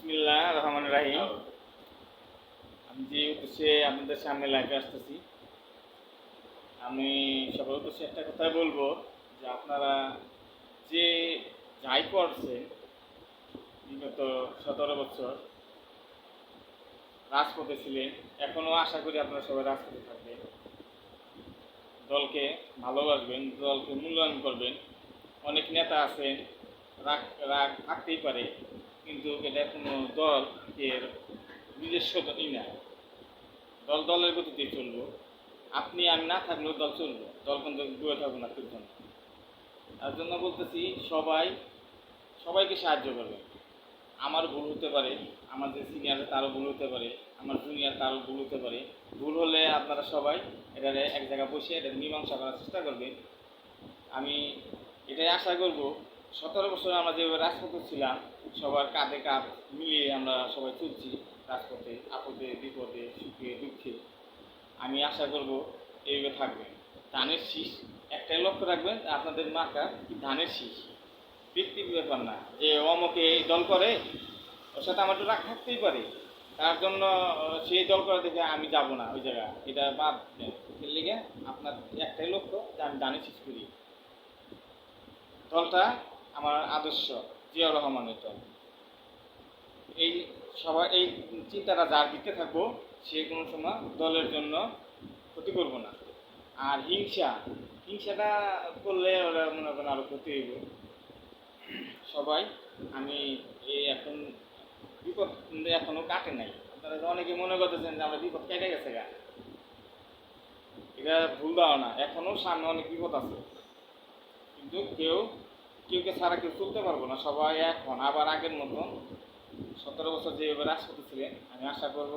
বিসমিল্লাহ রহমান রাহিম। আমি যে উদ্দেশ্যে আপনাদের সামনে লাইভে আসতেছি, আমি সবার উদ্দেশ্যে একটা কথাই বলবো যে আপনারা যে যাই করছেন বিগত 17 বছর রাজপথে ছিলেন, এখনও আশা করি আপনারা সবাই রাজপথে থাকবেন, দলকে ভালোবাসবেন, দলকে মূল্যায়ন করবেন। অনেক নেতা আছেন, রাগ রাগ থাকতেই পারে, কিন্তু এটা কোনো দলের নিজস্ব না। দল দলের গতিতে চলবো। আপনি আমি না থাকলেও দল চলবো, দল কিন্তু দূরে থাকবো না ঠিক জন্য। তার জন্য বলতেছি সবাইকে সাহায্য করবে। আমার ভুল হতে পারে, আমার যে সিনিয়র তারও ভুল হতে পারে, আমার জুনিয়র তারও ভুল হতে পারে। ভুল হলে আপনারা সবাই এটা এক জায়গায় বসে এটা মীমাংসা করার চেষ্টা করবেন। আমি এটাই আশা করব, 17 বছর আমরা যেভাবে রাজপথে ছিলাম, সবার কাঁধে কাঁধ মিলিয়ে আমরা সবাই চলছি রাজপথে, আপদে বিপদে সুখে দুঃখে। আমি আশা করব এইভাবে থাকবেন। ধানের শীষ একটাই লক্ষ্য রাখবেন, আপনাদের মার্কা ধানের শীষ, ব্যক্তির ব্যাপার না যে অমকে এই দল করে, ওর সাথে আমার একটু রাগ থাকতেই পারে। তার জন্য সেই দল করে দেখে আমি যাব না ওই জায়গায়, এটা বাদ দেন। এর লিগে আপনার একটাই লক্ষ্য যে আমি ধানের শীষ করি। দলটা আমার আদর্শ জিয়াউর রহমানের দল। এই সবাই এই চিন্তাটা যার দিতে থাকবো, সে কোনো সময় দলের জন্য ক্ষতি করবো না। আর হিংসাটা করলে ওরা মনে করেন আরো ক্ষতি হইব। সবাই আমি এই এখন বিপদ কিন্তু এখনো কাটে নাই। আপনারা অনেকে মনে করতেছেন যে আমরা বিপদ কেটে গেছে গা, এটা ভুল ধারণা। এখনো সামনে অনেক বিপদ আছে, কিন্তু কেউকে ছাড়া কেউ চলতে পারবো না। সবাই এখন আবার আগের মতন 17 বছর যেভাবে রাজপথে ছিলেন, আমি আশা করব